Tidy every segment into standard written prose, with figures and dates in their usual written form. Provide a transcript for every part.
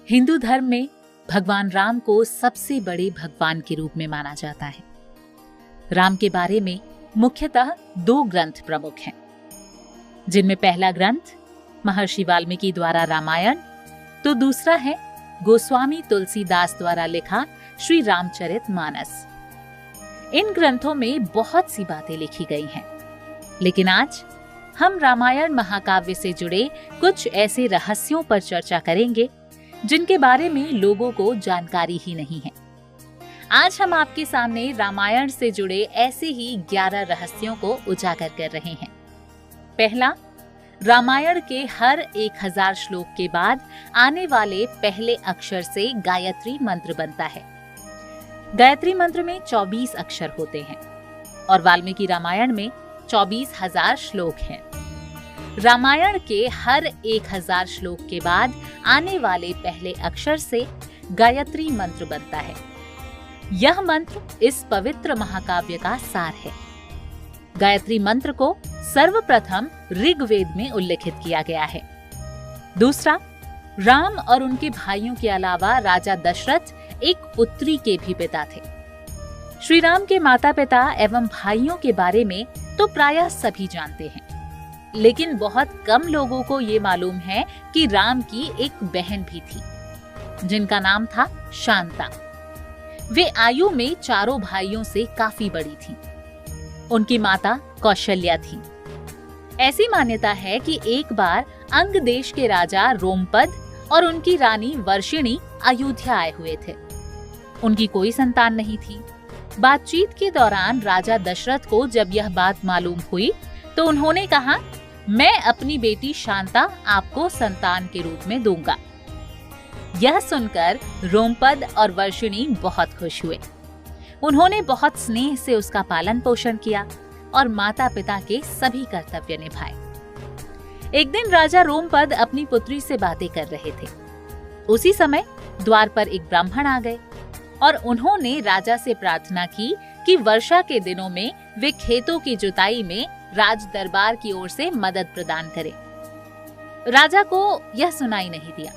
हिंदू धर्म में भगवान राम को सबसे बड़े भगवान के रूप में माना जाता है। राम के बारे में मुख्यतः 2 ग्रंथ प्रमुख हैं, जिनमें पहला ग्रंथ महर्षि वाल्मीकि द्वारा रामायण, तो दूसरा है गोस्वामी तुलसीदास द्वारा लिखा श्री रामचरितमानस। इन ग्रंथों में बहुत सी बातें लिखी गई हैं, लेकिन आज हम रामायण महाकाव्य से जुड़े कुछ ऐसे रहस्यों पर चर्चा करेंगे जिनके बारे में लोगों को जानकारी ही नहीं है। आज हम आपके सामने रामायण से जुड़े ऐसे ही 11 रहस्यों को उजागर कर रहे हैं। पहला, रामायण के हर 1000 श्लोक के बाद आने वाले पहले अक्षर से गायत्री मंत्र बनता है। गायत्री मंत्र में 24 अक्षर होते हैं और वाल्मीकि रामायण में 24,000 श्लोक हैं। रामायण के हर 1000 श्लोक के बाद आने वाले पहले अक्षर से गायत्री मंत्र बनता है। यह मंत्र इस पवित्र महाकाव्य का सार है। गायत्री मंत्र को सर्वप्रथम ऋग्वेद में उल्लेखित किया गया है। दूसरा, राम और उनके भाइयों के अलावा राजा दशरथ एक पुत्री के भी पिता थे। श्री राम के माता पिता एवं भाइयों के बारे में तो प्रायः सभी जानते हैं, लेकिन बहुत कम लोगों को ये मालूम है कि राम की एक बहन भी थी, जिनका नाम था शांता। वे आयु में चारों भाइयों से काफी बड़ी थीं। उनकी माता कौशल्या थी। ऐसी मान्यता है कि एक बार अंग देश के राजा रोमपद और उनकी रानी वर्षिणी अयोध्या आए हुए थे। उनकी कोई संतान नहीं थी। बातचीत के दौरान राजा दशरथ को जब यह बात मालूम हुई तो उन्होंने कहा, मैं अपनी बेटी शांता आपको संतान के रूप में दूंगा। यह सुनकर रोमपद और वर्षिणी बहुत खुश हुए। उन्होंने बहुत स्नेह से उसका पालन पोषण किया और माता पिता के सभी कर्तव्य निभाए। एक दिन राजा रोमपद अपनी पुत्री से बातें कर रहे थे। उसी समय द्वार पर एक ब्राह्मण आ गए और उन्होंने राजा से प्रार्थना की कि वर्षा के दिनों में वे खेतों की जुताई में राज दरबार की ओर से मदद प्रदान करें। राजा को यह सुनाई नहीं दिया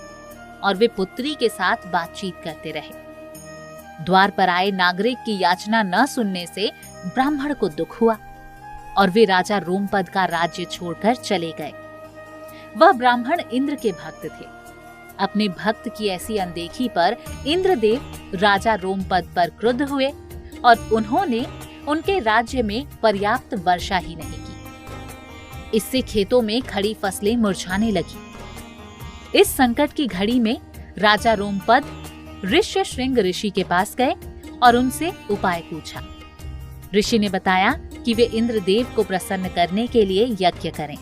और वे पुत्री के साथ बातचीत करते रहे। द्वार पर आए नागरिक की याचना न सुनने से ब्राह्मण को दुख हुआ और वे राजा रोमपद का राज्य छोड़कर चले गए। वह ब्राह्मण इंद्र के भक्त थे। अपने भक्त की ऐसी अनदेखी पर इंद्रदेव राजा रोमपद पर क्रुद्ध हुए और उन्होंने उनके राज्य में पर्याप्त वर्षा ही नहीं की। इससे खेतों में खड़ी फसलें मुरझाने लगी। इस संकट की घड़ी में राजा रोमपद ऋष्यशृंग ऋषि के पास गए और उनसे उपाय पूछा। ऋषि ने बताया कि वे इंद्रदेव को प्रसन्न करने के लिए यज्ञ करें।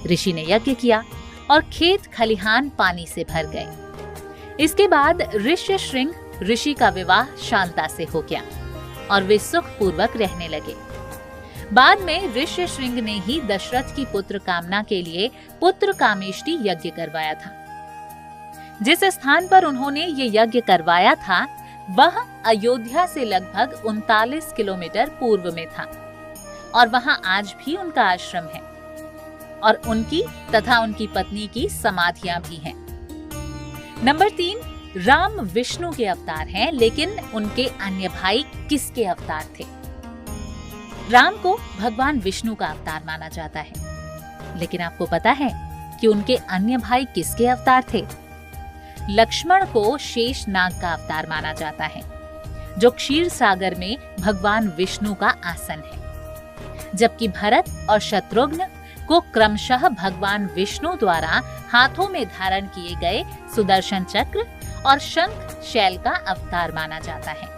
ऋषि ने यज्ञ किया और खेत खलिहान पानी से भर गए। इसके बाद ऋष्यशृंग ऋषि का विवाह शांता से हो गया और वे सुख पूर्वक रहने लगे। बाद में ऋष्यशृंग ने ही दशरथ की पुत्र कामना के लिए पुत्र कामेष्टि यज्ञ करवाया था। जिस स्थान पर उन्होंने ये यज्ञ करवाया था वह अयोध्या से लगभग 39 किलोमीटर पूर्व में था और वहां आज भी उनका आश्रम है और उनकी तथा उनकी पत्नी की समाधियां भी हैं। नंबर 3, राम विष्णु के अवतार हैं, लेकिन उनके अन्य भाई किसके अवतार थे? राम को भगवान विष्णु का अवतार माना जाता है, लेकिन आपको पता है कि उनके अन्य भाई किसके अवतार थे? लक्ष्मण को शेष नाग का अवतार माना जाता है, जो क्षीर सागर में भगवान विष्णु का आसन है, जबकि भरत और शत्रुघ्न को क्रमशः भगवान विष्णु द्वारा हाथों में धारण किए गए सुदर्शन चक्र और शंख शैल का अवतार माना जाता है।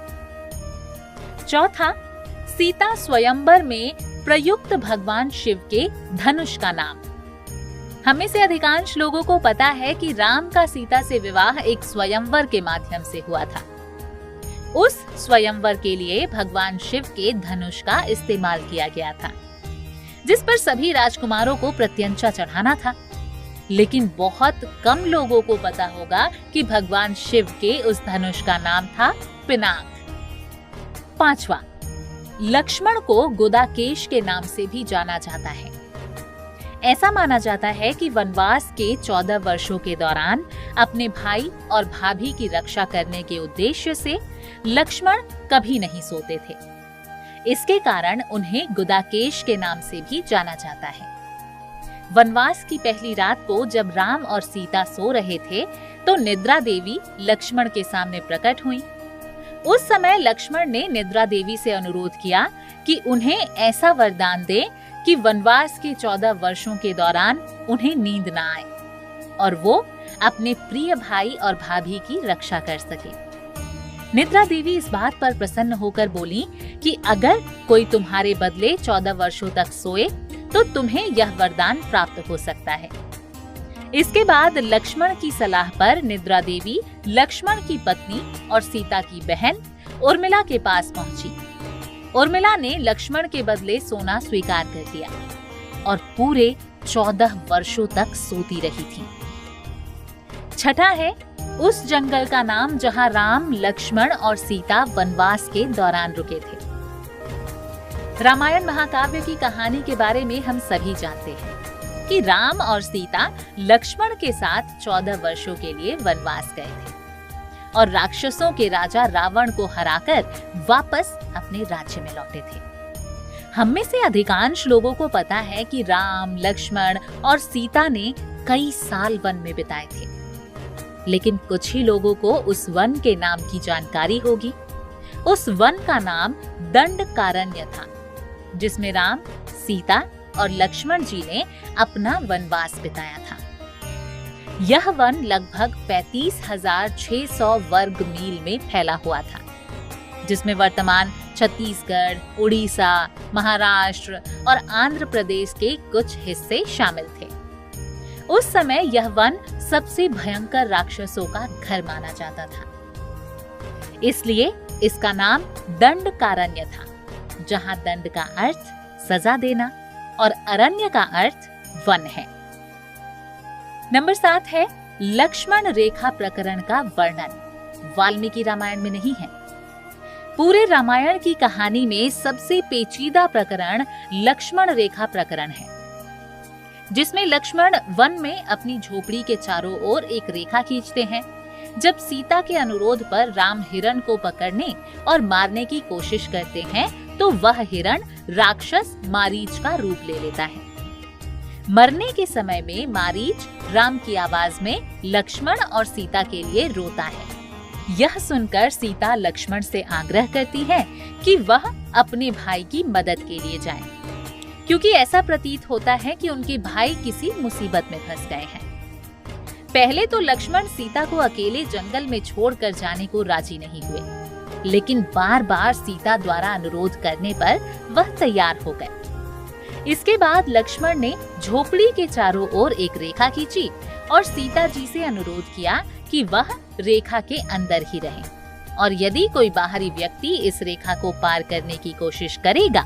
चौथा, सीता स्वयंवर में प्रयुक्त भगवान शिव के धनुष का नाम। हमें से अधिकांश लोगों को पता है कि राम का सीता से विवाह एक स्वयंवर के माध्यम से हुआ था। उस स्वयंवर के लिए भगवान शिव के धनुष का इस्तेमाल किया गया था, जिस पर सभी राजकुमारों को प्रत्यंचा चढ़ाना था। लेकिन बहुत कम लोगों को पता होगा कि भगवान शिव के उस धनुष का नाम था पिनाक। पांचवा, लक्ष्मण को गुदाकेश के नाम से भी जाना जाता है। ऐसा माना जाता है कि वनवास के 14 वर्षों के दौरान अपने भाई और भाभी की रक्षा करने के उद्देश्य से लक्ष्मण कभी नहीं सोते थे। इसके कारण उन्हें गुदाकेश के नाम से भी जाना जाता है। वनवास की पहली रात को जब राम और सीता सो रहे थे तो निद्रा देवी लक्ष्मण के सामने प्रकट हुई। उस समय लक्ष्मण ने निद्रा देवी से अनुरोध किया कि उन्हें ऐसा वरदान दे कि वनवास के 14 वर्षों के दौरान उन्हें नींद ना आए और वो अपने प्रिय भाई और भाभी की रक्षा कर सके। निद्रा देवी इस बात पर प्रसन्न होकर बोली कि अगर कोई तुम्हारे बदले 14 वर्षों तक सोए तो तुम्हें यह वरदान प्राप्त हो सकता है। इसके बाद लक्ष्मण की सलाह पर निद्रा देवी लक्ष्मण की पत्नी और सीता की बहन उर्मिला के पास पहुंची। उर्मिला ने लक्ष्मण के बदले सोना स्वीकार कर लिया और पूरे 14 वर्षों तक सोती रही थी। छठा है उस जंगल का नाम जहां राम, लक्ष्मण और सीता वनवास के दौरान रुके थे। रामायण महाकाव्य की कहानी के बारे में हम सभी जानते हैं कि राम और सीता लक्ष्मण के साथ 14 वर्षों के लिए वनवास गए थे और राक्षसों के राजा रावण को हराकर वापस अपने राज्य में लौटे थे। हम में से अधिकांश लोगों को पता है कि राम, लक्ष्मण और सीता ने कई साल वन में बिताए थे, लेकिन कुछ ही लोगों को उस वन के नाम की जानकारी होगी। उस वन का नाम दंडकारण्य था, जिसमें राम, सीता और लक्ष्मण जी ने अपना वनवास बिताया था। यह वन लगभग 35,600 वर्ग मील में फैला हुआ था, जिसमें वर्तमान छत्तीसगढ़, उड़ीसा, महाराष्ट्र और आंध्र प्रदेश के कुछ हिस्से शामिल थे। उस समय यह वन सबसे भयंकर राक्षसों का घर माना जाता था, इसलिए इसका नाम दंडकारण्य था, जहां दंड का अर्थ सजा देना और अरण्य का अर्थ वन है। नंबर 7 है लक्ष्मण रेखा प्रकरण का वर्णन। वाल्मीकि रामायण में नहीं है। पूरे रामायण की कहानी में सबसे पेचीदा प्रकरण लक्ष्मण रेखा प्रकरण है, जिसमें लक्ष्मण वन में अपनी झोपड़ी के चारों ओर एक रेखा खींचते हैं। जब सीता के अनुरोध पर राम हिरण को पकड़ने और मारने की कोशिश करते हैं तो वह हिरण राक्षस मारीच का रूप ले लेता है। मरने के समय में मारीच राम की आवाज में लक्ष्मण और सीता के लिए रोता है। यह सुनकर सीता लक्ष्मण से आग्रह करती है कि वह अपने भाई की मदद के लिए जाए, क्योंकि ऐसा प्रतीत होता है कि उनके भाई किसी मुसीबत में फंस गए हैं। पहले तो लक्ष्मण सीता को अकेले जंगल में छोड़कर जाने को राजी नहीं हुए, लेकिन बार बार सीता द्वारा अनुरोध करने पर वह तैयार हो गए। इसके बाद लक्ष्मण ने झोपड़ी के चारों ओर एक रेखा खींची और सीता जी से अनुरोध किया कि वह रेखा के अंदर ही रहें और यदि कोई बाहरी व्यक्ति इस रेखा को पार करने की कोशिश करेगा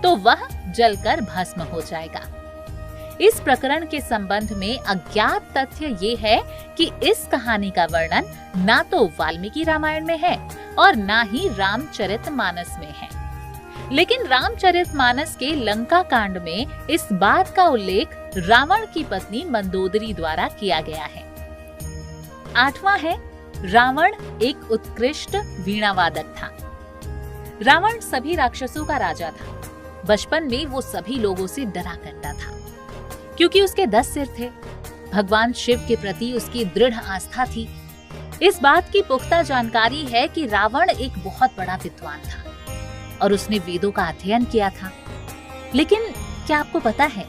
तो वह जलकर भस्म हो जाएगा। इस प्रकरण के संबंध में अज्ञात तथ्य ये है कि इस कहानी का वर्णन ना तो वाल्मीकि रामायण में है और ना ही रामचरितमानस में है, लेकिन रामचरितमानस के लंका कांड में इस बात का उल्लेख रावण की पत्नी मंदोदरी द्वारा किया गया है। 8वां है रावण एक उत्कृष्ट वीणावादक था। रावण सभी राक्षसों का राजा था। बचपन में वो सभी लोगों से डरा करता था, क्योंकि उसके 10 सिर थे। भगवान शिव के प्रति उसकी दृढ़ आस्था थी। इस बात की पुख्ता जानकारी है कि रावण एक बहुत बड़ा विद्वान था और उसने वेदों का अध्ययन किया था। लेकिन क्या आपको पता है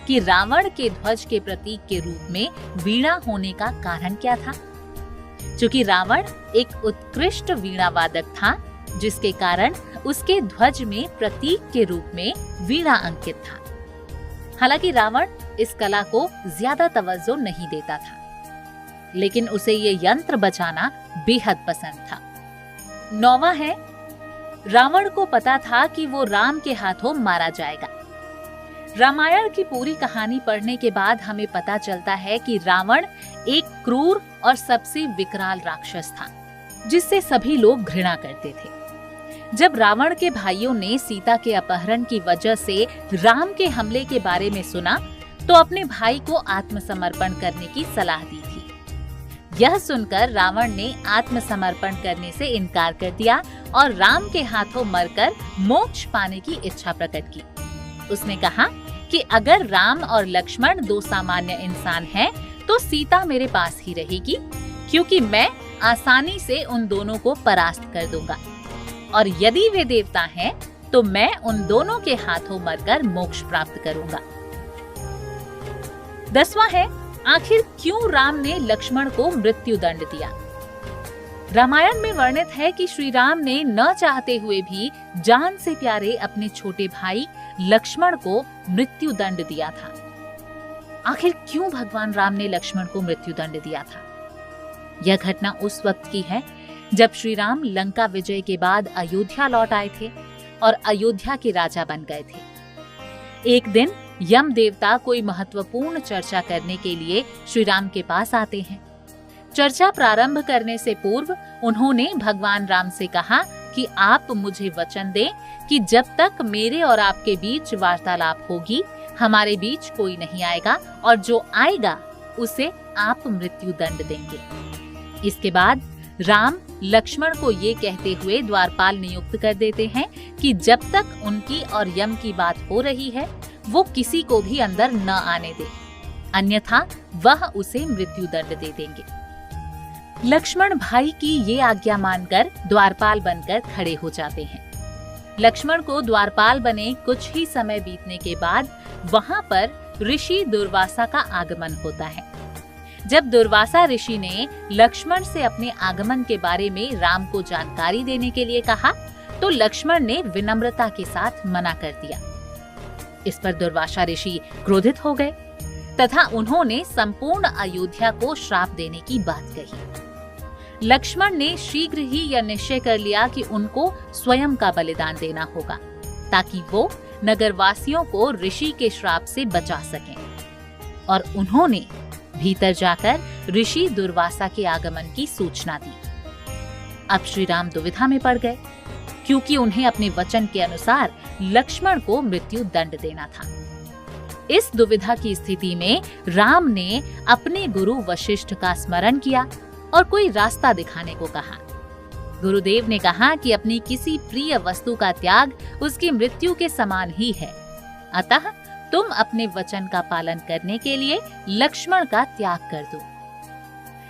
कि रावण के ध्वज के प्रतीक के रूप में वीणा होने का कारण क्या था? क्योंकि रावण एक उत्कृष्ट वीणावादक था, जिसके कारण उसके ध्वज में प्रतीक के रूप में वीणा अंकित था। हालांकि रावण इस कला को ज्यादा तवज्जो नहीं देता था, लेकिन उसे ये यंत्र बजाना बेहद पसंद था। 9वां है रावण को पता था कि वो राम के हाथों मारा जाएगा। रामायण की पूरी कहानी पढ़ने के बाद हमें पता चलता है कि रावण एक क्रूर और सबसे विकराल राक्षस था, जिससे सभी लोग घृणा करते थे। जब रावण के भाइयों ने सीता के अपहरण की वजह से राम के हमले के बारे में सुना तो अपने भाई को आत्मसमर्पण करने की सलाह दी थी। यह सुनकर रावण ने आत्मसमर्पण करने से इनकार कर दिया और राम के हाथों मरकर मोक्ष पाने की इच्छा प्रकट की। उसने कहा कि अगर राम और लक्ष्मण दो सामान्य इंसान हैं, तो सीता मेरे पास ही रहेगी, क्योंकि मैं आसानी से उन दोनों को परास्त कर दूंगा, और यदि वे देवता हैं, तो मैं उन दोनों के हाथों मरकर मोक्ष प्राप्त करूंगा। 10वां है, आखिर क्यों राम ने लक्ष्मण को मृत्यु दंड दिया। रामायण में वर्णित है कि श्री राम ने न चाहते हुए भी जान से प्यारे अपने छोटे भाई लक्ष्मण को मृत्यु दंड दिया था। आखिर क्यों भगवान राम ने लक्ष्मण को मृत्यु दंड दिया था? यह घटना उस वक्त की है जब श्री राम लंका विजय के बाद अयोध्या लौट आए थे और अयोध्या के राजा बन गए थे। एक दिन यम देवता कोई महत्वपूर्ण चर्चा करने के लिए श्री राम के पास आते हैं। चर्चा प्रारंभ करने से पूर्व उन्होंने भगवान राम से कहा कि आप मुझे वचन दें कि जब तक मेरे और आपके बीच वार्तालाप होगी, हमारे बीच कोई नहीं आएगा, और जो आएगा उसे आप मृत्यु दंड देंगे। इसके बाद राम लक्ष्मण को ये कहते हुए द्वारपाल नियुक्त कर देते हैं कि जब तक उनकी और यम की बात हो रही है, वो किसी को भी अंदर न आने दे, अन्यथा वह उसे मृत्यु दंड दे देंगे। लक्ष्मण भाई की ये आज्ञा मानकर द्वारपाल बनकर खड़े हो जाते हैं। लक्ष्मण को द्वारपाल बने कुछ ही समय बीतने के बाद वहां पर ऋषि दुर्वासा का आगमन होता है। जब दुर्वासा ऋषि ने लक्ष्मण से अपने आगमन के बारे में राम को जानकारी देने के लिए कहा, तो लक्ष्मण ने विनम्रता के साथ मना कर दिया। इस पर दुर्वासा ऋषि क्रोधित हो गए तथा उन्होंने संपूर्ण अयोध्या को श्राप देने की बात कही। लक्ष्मण ने शीघ्र ही यह निश्चय कर लिया कि उनको स्वयं का बलिदान देना होगा, ताकि वो नगरवासियों को ऋषि के श्राप से बचा सकें। और उन्होंने भीतर जाकर ऋषि दुर्वासा के आगमन की सूचना दी। अब श्री राम दुविधा में पड़ गए, क्योंकि उन्हें अपने वचन के अनुसार लक्ष्मण को मृत्यु दंड देना था। इस दुविधा की स्थिति में राम ने अपने गुरु वशिष्ठ का स्मरण किया और कोई रास्ता दिखाने को कहा। गुरुदेव ने कहा कि अपनी किसी प्रिय वस्तु का त्याग उसकी मृत्यु के समान ही है, अतः तुम अपने वचन का पालन करने के लिए लक्ष्मण का त्याग कर दो।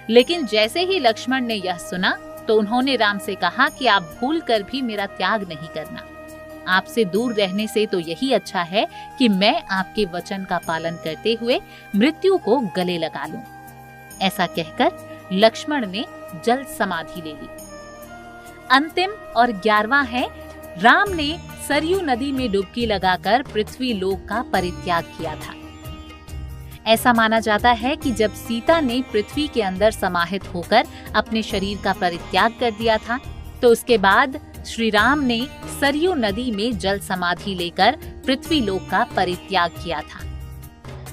लेकिन जैसे ही लक्ष्मण ने यह सुना, तो उन्होंने राम से कहा कि आप भूल कर भी मेरा त्याग नहीं करना। आपसे दूर रहने से तो यही अच्छा है कि मैं आपके वचन का पालन करते हुए मृत्यु को गले लगा लूं। ऐसा कहकर लक्ष्मण ने जल समाधि ले ली। अंतिम और 11वां है, राम ने सरयू नदी में डुबकी लगाकर पृथ्वी लोक का परित्याग किया था। ऐसा माना जाता है कि जब सीता ने पृथ्वी के अंदर समाहित होकर अपने शरीर का परित्याग कर दिया था, तो उसके बाद श्री राम ने सरयू नदी में जल समाधि लेकर पृथ्वी लोक का परित्याग किया था।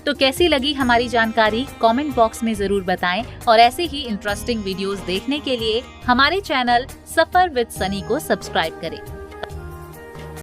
तो कैसी लगी हमारी जानकारी, कमेंट बॉक्स में जरूर बताएं, और ऐसे ही इंटरेस्टिंग वीडियोस देखने के लिए हमारे चैनल सफर विद सनी को सब्सक्राइब करें।